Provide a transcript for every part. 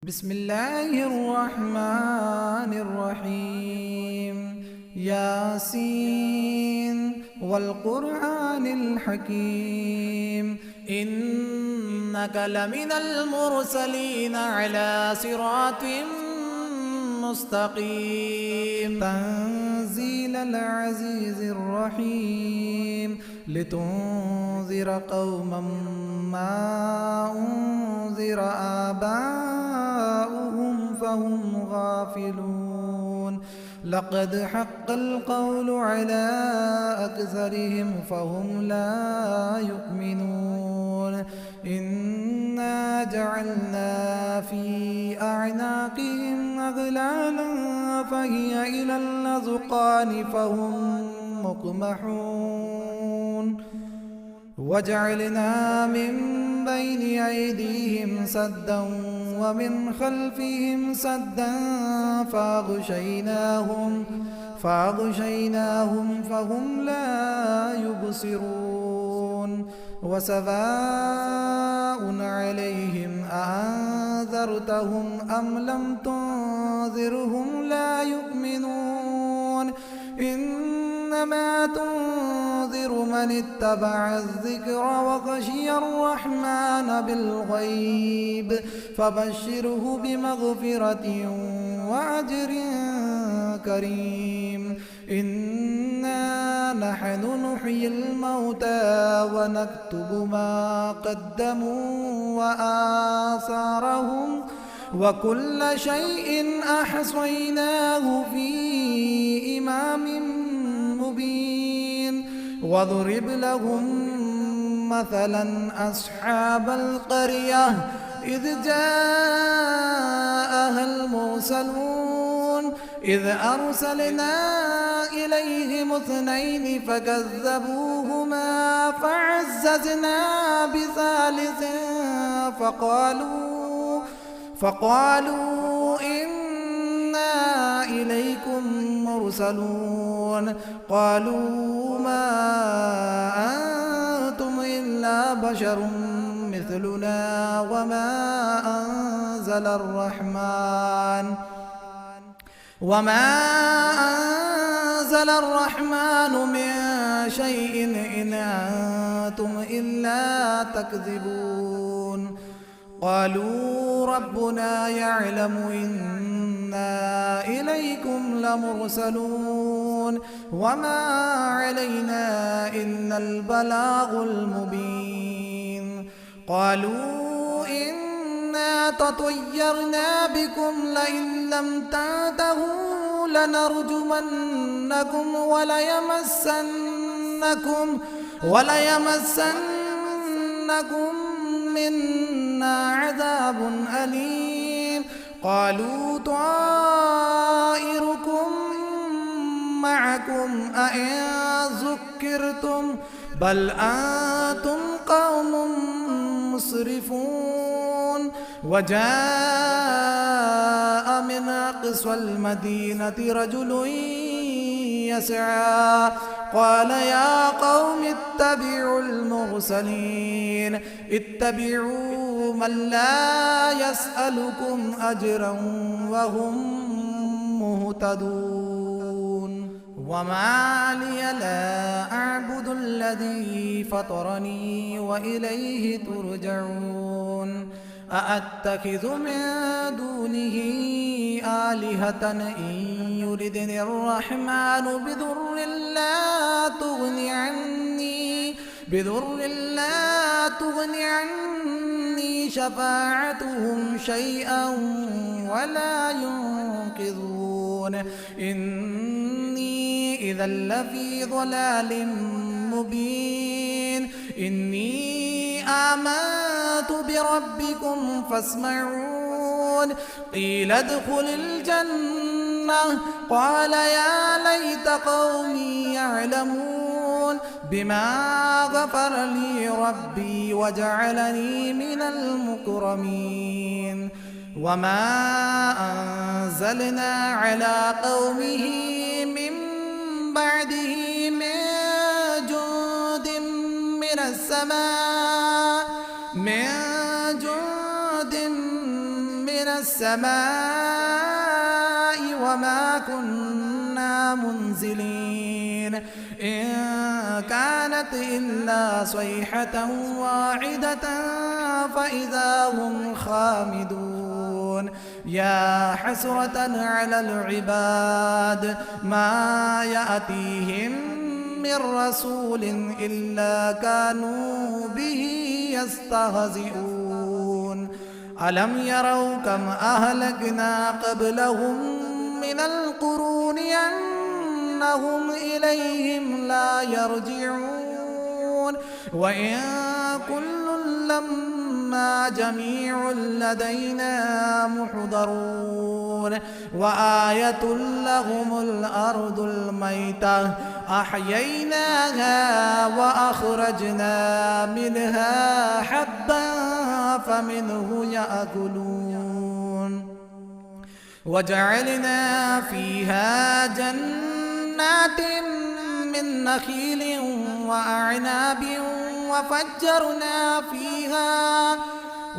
بسم الله الرحمن الرحيم. ياسين والقرآن الحكيم إنك لمن المرسلين على صراط مستقيم. تنزيل العزيز الرحيم لتنذر قوما ما أنذر آباؤهم فهم غافلون. لقد حق القول على أكثرهم فهم لا يؤمنون. إنا جعلنا في أعناقهم أغلالا فهي إلى الأذقان فهم مقمحون. وجعلنا من بين أيديهم سدا ومن خلفهم سدا فأغشيناهم فهم لا يبصرون. وسواء عليهم أأنذرتهم أم لم تنذرهم لا يؤمنون. إنما تنذر من اتبع الذكر وخشي الرحمن بالغيب فبشره بمغفرة وأجر كريم. إنا نحن نحيي الموتى ونكتب ما قدموا وآثارهم وكل شيء أحصيناه في إمام مبين. واضرب لهم مثلا أصحاب القرية إذ جاءها المرسلون إذ أرسلنا إليهم اثنين فكذبوهما فعززنا بثالث فقالوا إنا إليكم مرسلون. قالوا ما أنتم إلا بشر مثلنا وما أنزل الرحمن من شيء إن أنتم إلا تكذبون. قالوا ربنا يعلم إنا إليكم لمرسلون وما علينا إلا البلاغ المبين. قالوا إنا تطيرنا بكم لئن لم تنتهوا لنرجمنكم وليمسنكم منا عذاب أليم. قالوا طائركم معكم أئن ذكرتم بل أنتم قوم مسرفون. وجاء من أقصى المدينة رجل يسعى قال يا قوم اتبعوا المرسلين اتبعوا من لا يسألكم أجرا وهم مهتدون. وما لي لا أعبد الذي فطرني وإليه ترجعون. أأتخذ من دونه آلهة إن يردني الرحمن بضر لا تغني عني شفاعتهم شيئا ولا ينقذون. إني إذا لفي ضلال مبين. إني آمنت بربكم فاسمعون. قيل ادخل الجنة قال يا ليت قومي يعلمون بما غفر لي ربي وجعلني من المكرمين. وما أنزلنا على قومه من بعده من جند من السماء السماء وما كنا منزلين إن كانت إلا صيحة واحدة فإذا هم خامدون يا حسرة على العباد ما يأتيهم من رسول إلا كانوا به يستهزئون ألم يروا كم أهلكنا قبلهم من القرون أنهم إليهم لا يرجعون وإن كل لما جميع لدينا محضرون وآية لهم الأرض الميتة أحييناها وأخرجنا منها حبا فمنه يأكلون وجعلنا فيها جنات من نخيل وأعناب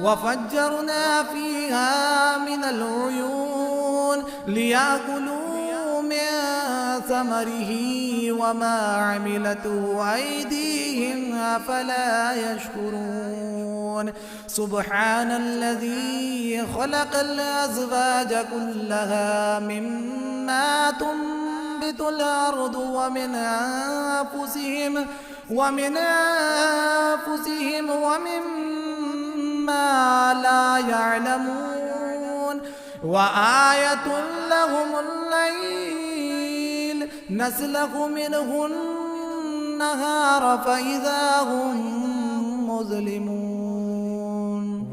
وفجرنا فيها من العيون ليأكلوا من ثمره وما عملته أيديهم أفلا يشكرون سبحان الذي خلق الأزواج كلها مما تنبت الأرض ومن أنفسهم ومما لا يعلمون وآية لهم الليل نسلخ منه النهار فإذا هم مظلمون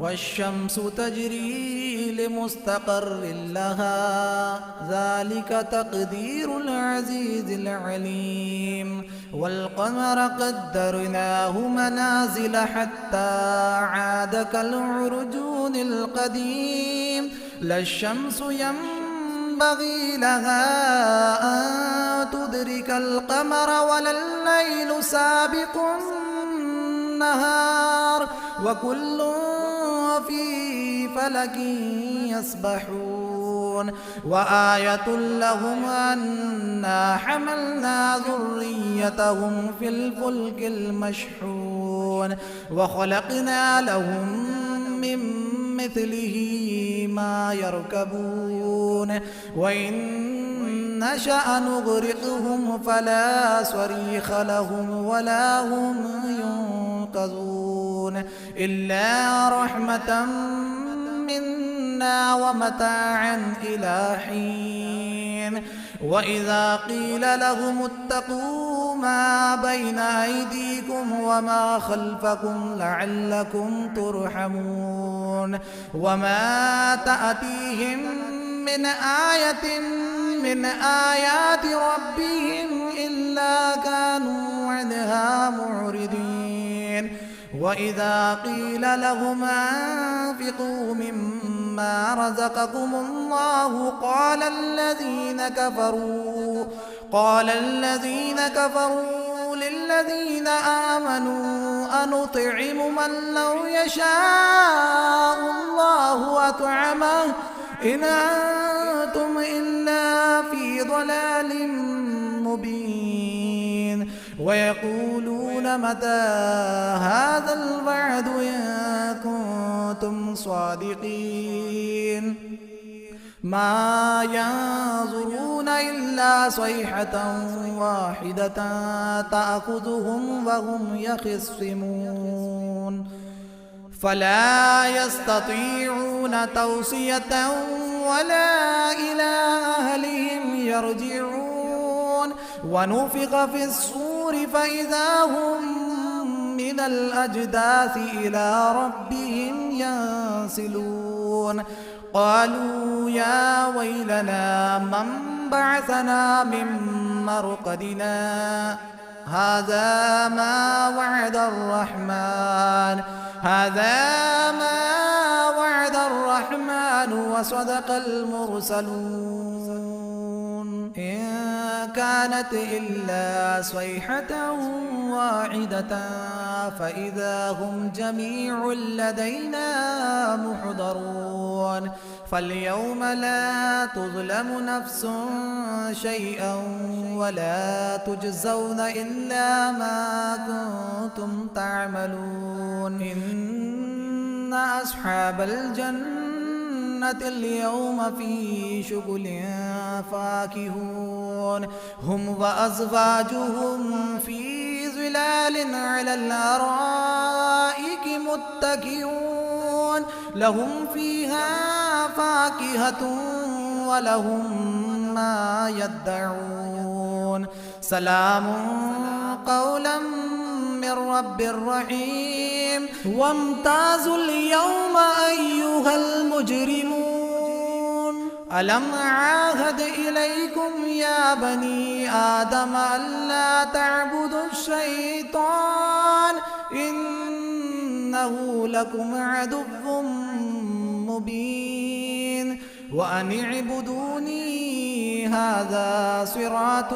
والشمس تجري لمستقر لها ذلك تقدير العزيز العليم والقمر قدرناه منازل حتى عاد كالعرجون القديم لا الشمس ينبغي لها أن تدرك القمر ولا الليل سابق النهار وكل في فلك يسبحون وآية لهم أنا حملنا ذريتهم في الفلك المشحون وخلقنا لهم من مثله ما يركبون وإن نشأ نغرقهم فلا صريخ لهم ولا هم ينقذون إلا رحمة منا ومتاعا إلى حين وإذا قيل لهم اتقوا ما بين أيديكم وما خلفكم لعلكم ترحمون وما تأتيهم من آية من آيات ربهم إلا كانوا عنها معرضين وإذا قيل لهم أنفقوا مما رزقكم الله قال الذين كفروا للذين آمنوا أنطعم من لو يشاء الله أطعمه إن أنتم إلا في ضلال مبين ويقولون متى هذا الوعد إن كنتم صادقين ما ينظرون إلا صيحة واحدة تأخذهم وهم يخصمون فلا يستطيعون توصية ولا إلى أهلهم يرجعون ونفخ في الصور فإذا هم من الأجداث إلى ربهم ينسلون قالوا يا ويلنا من بعثنا من مرقدنا هذا ما وعد الرحمن وصدق المرسلون إن كانت إلا صيحة واحدة فإذا هم جميع لدينا محضرون فاليوم لا تظلم نفس شيئا ولا تجزون إلا ما كنتم تعملون إن أصحاب الجنة اليوم في شغل فاكهون هم وأزواجهم في ظلال على الأرائك متكئون لهم فيها فاكهة ولهم ما يدعون سلام قولا من رب رحيم وامتازوا اليوم أيها المجرمون ألم عاهد إليكم يا بني آدم ألا تعبدوا الشيطان إنه لكم عدو مبين وأن اعبدوني هذا صراط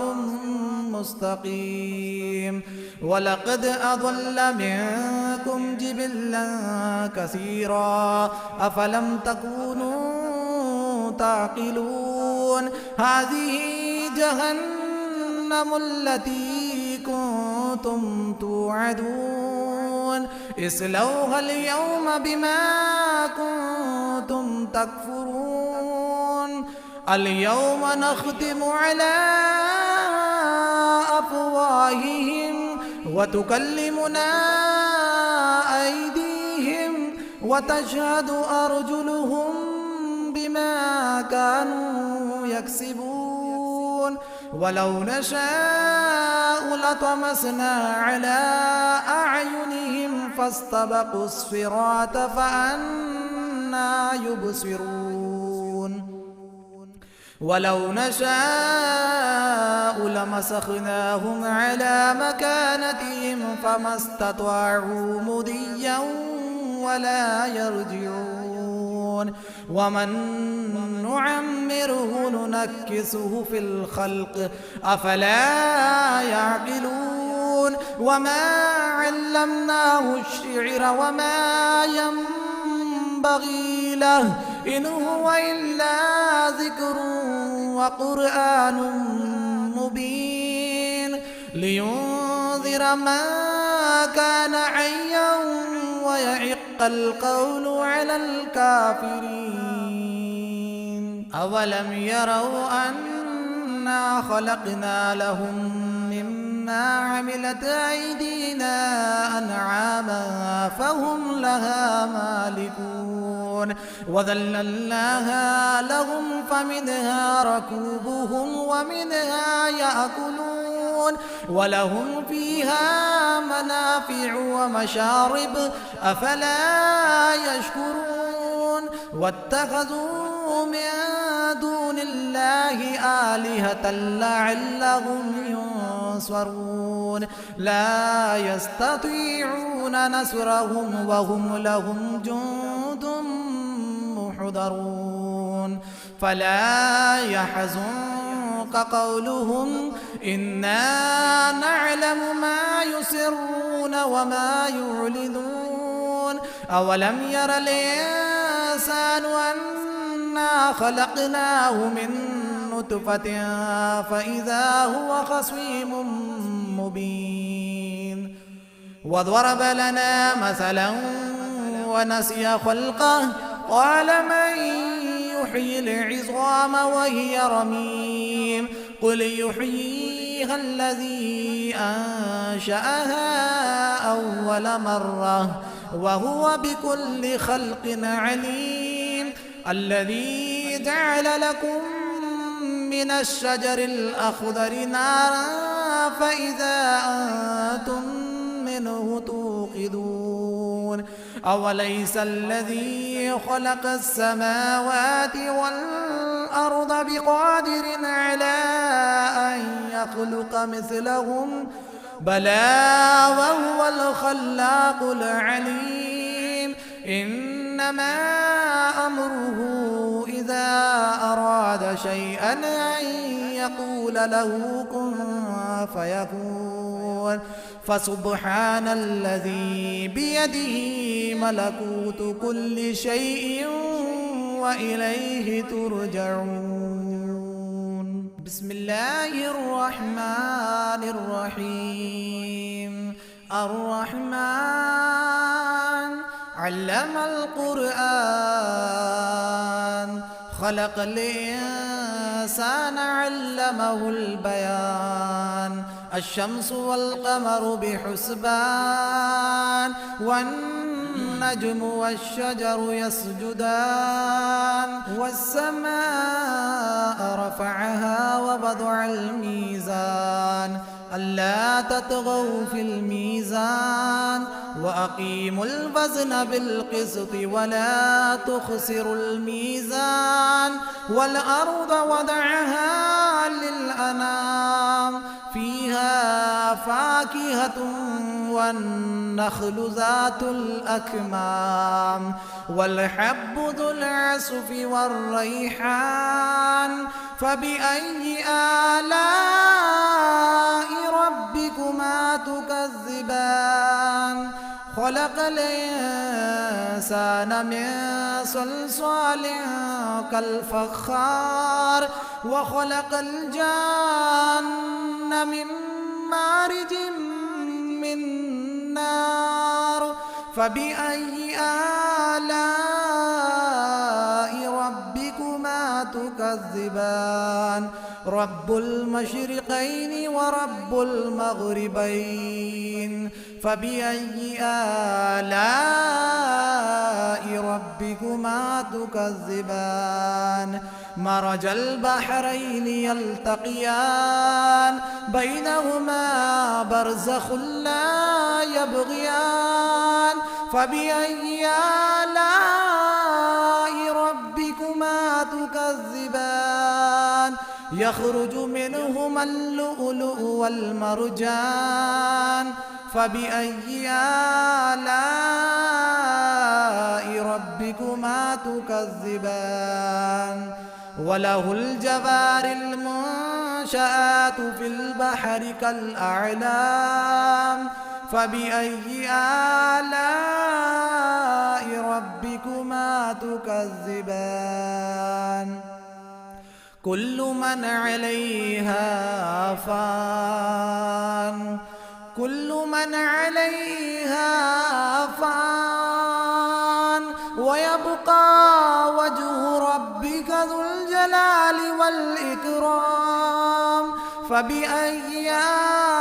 مستقيم ولقد أضل منكم جبلا كثيرا أفلم تكونوا تعقلون هذه جهنم التي كنتم توعدون اصلوها اليوم بما كنتم تكفرون اليوم نختم على أفواههم وتكلمنا أيديهم وتشهد أرجلهم بما كانوا يكسبون ولو نشاء لطمسنا على أعينهم فاستبقوا الصراط فأنى يبصرون ولو نشاء لمسخناهم على مكانتهم فما استطاعوا مضيا ولا يرجعون ومن نعمره ننكسه في الخلق أفلا يعقلون وما علمناه الشعر وما ينبغي له إن هو إلا ذكر وقرآن مبين لينذر من كان حيا ويحق القول على الكافرين أولم يروا أنا خلقنا لهم مما عملت أيدينا أنعاما فهم لها مالكون وذللناها لهم فمنها ركوبهم ومنها يأكلون ولهم فيها منافع ومشارب أفلا يشكرون واتخذوا من دون الله آلهة لعلهم ينصرون لا يستطيعون نصرهم وهم لهم جند محضرون فلا يحزنك قولهم إنا نعلم ما يسرون وما يعلنون أولم ير الإنسان أنا خلقناه من نطفة فإذا هو خصيم مبين وضرب لنا مثلا ونسي خلقه قال من يحيي العظام وهي رميم قل يحييها الذي أنشأها أول مرة وهو بكل خلق عليم الذي جعل لكم من الشجر الأخضر نارا فإذا أنتم منه توقدون أوليس الذي خلق السماوات والأرض بقادر على أن يخلق مثلهم بلى وهو الخلاق العليم إنما أمره إذا أراد شيئا أن يقول له كن فيكون فسبحان الذي بيده ملكوت كل شيء وإليه ترجعون. بسم الله الرحمن الرحيم. الرحمن علم القرآن خلق الإنسان علمه البيان. الشمس والقمر بحسبان والنجم والشجر يسجدان. والسماء رفعها ووضع الميزان ألا تطغوا في الميزان وأقيموا الوزن بالقسط ولا تخسروا الميزان. والأرض وضعها للأنام فيها فاكهة والنخل ذات الأكمام والحب ذو العصف والريحان. فبأي آلاء ربكما تكذبان؟ خلق الإنسان من صلصال كالفخار وخلق الجان من مارج من نار. فبأي آلاء ربكما تكذبان؟ رب المشرقين ورب المغربين. فبأي آلاء ربكما تكذبان؟ مرج البحرين يلتقيان بينهما برزخ لا يبغيان. فبأي آلاء ربكما تكذبان؟ يخرج منهما اللؤلؤ والمرجان. فبأي آلاء ربكما تكذبان؟ وله الجوار المنشآت في البحر كالأعلام. فبأي آلاء ربكما تكذبان؟ كل من عليها فان. كل من عليها فان ويبقى وجه ربك ذو الجلال والإكرام. فبأي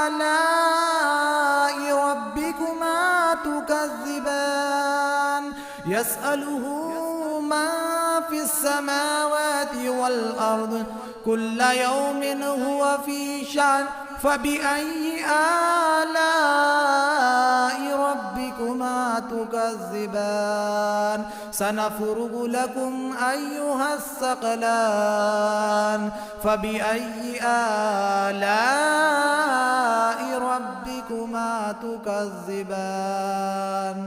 آلاء ربكما تكذبان؟ يسأله من في السماوات والأرض كل يوم هو في شأن. فبأي آلاء ربكما تكذبان؟ سنفرغ لكم أيها الثقلان. فبأي آلاء ربكما تكذبان؟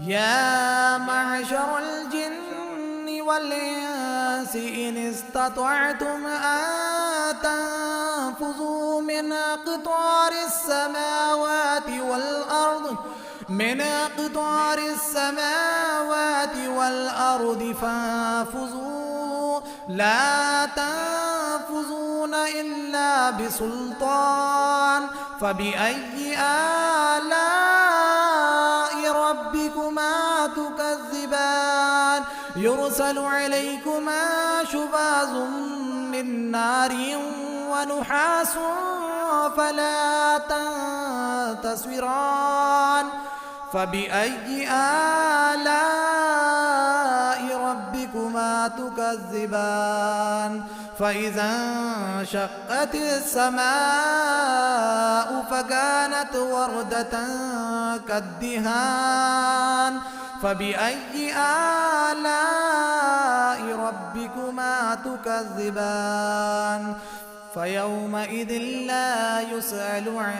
يا معشر الجن والإنس إن استطعتم أن تنفذوا من أقطار السماوات والأرض فانفذوا لا تنفذون إلا بسلطان. فبأي آلاء ربكما تكذبان؟ يرسل عليكما شواظ من نار ونحاس فلا تنتصران. فبأي آلاء ربكما تكذبان؟ فإذا انشقت السماء فكانت وردة كالدهان. فبأي آلاء ربكما تكذبان؟ فيومئذ لا يسأل عن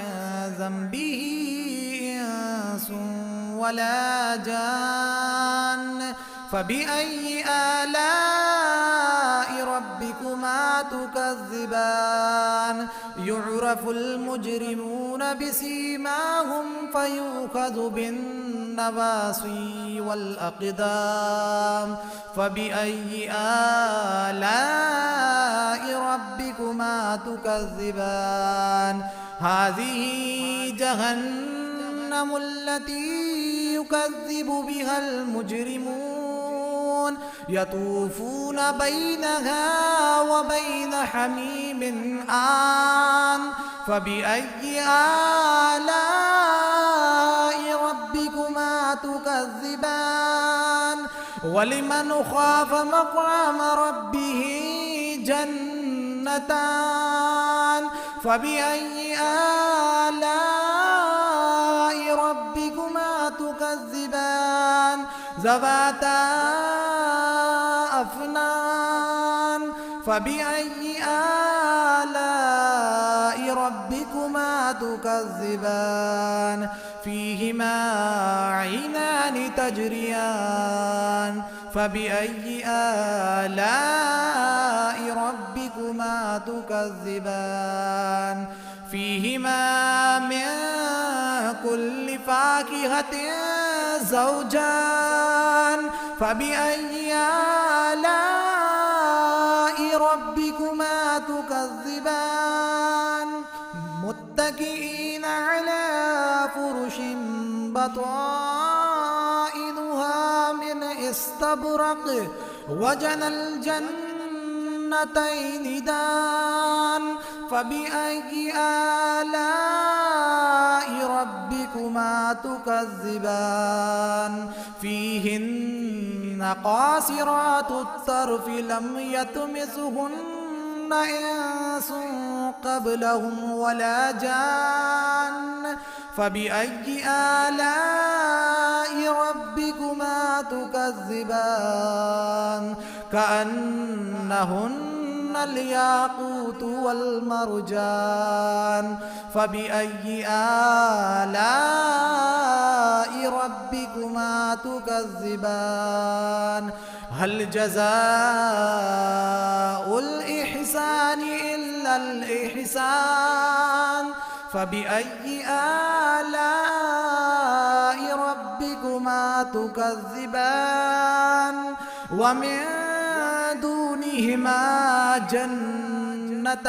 ذنبه إنس ولا جان. فبأي آلاء ربكما تكذبان يعرف المجرمون بسيماهم فيؤخذ بالنواصي والأقدام فبأي آلاء ربكما تكذبان هذه جهنم التي يكذب بها المجرمون يطوفون بينها وبين حميم آن فبأي آلاء ربكما تكذبان ولمن خاف مقام ربه جنتان فبأي آلاء ربكما تكذبان ذواتا أفنان فبأي آلاء ربكما تكذبان فيهما عينان تجريان فبأي آلاء ربكما تكذبان فيهما من كل فاكهة زوجان فبأي آلاء ربكما تكذبان متكئين على فرش بطائنها من استبرق وجنى الجنتين دان فبأي آلاء ربكما تكذبان فيهن قاصرات الطرف لم يطمثهن إنس قبلهم ولا جان فبأي آلاء ربكما تكذبان كأنهن الياقوت والمرجان فبأي آلاء ربكما تكذبان هل جزاء الإحسان إلا الإحسان فبأي آلاء ربكما تكذبان ومن دونهما جنتان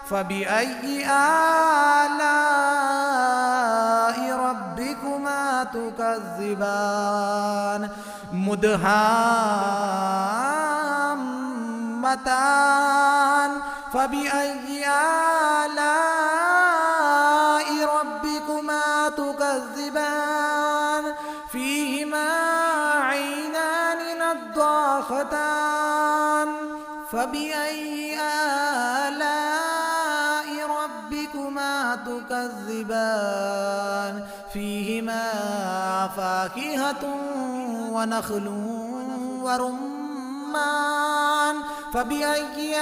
فبأي آلاء ربكما تكذبان مدهامتان فبأي آلاء ربكما تكذبان فيهما عينان نضاختان فبأي آلاء ربكما تكذبان فيهما فاكهة ونخل ورمان فبأي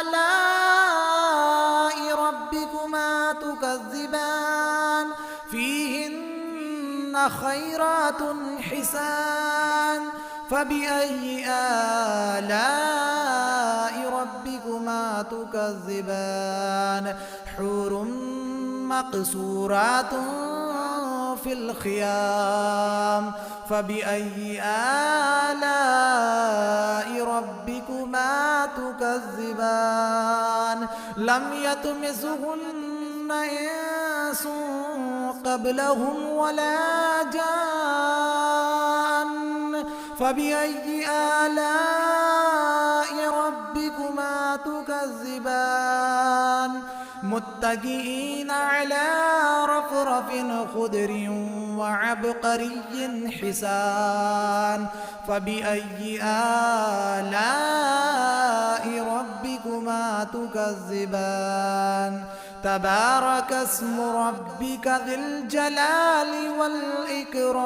آلاء ربكما تكذبان فيهن خيرات حسان فبأي آلاء ربكما تكذبان حور مقصورات في الخيام فبأي آلاء ربكما تكذبان لم يطمثهن إنس قبلهم ولا جان فبأي آلاء ربكما تكذبان متكئين على رفرف خضر وعبقري حسان فبأي آلاء ربكما تكذبان تبارك اسم ربك ذي الجلال والإكرام.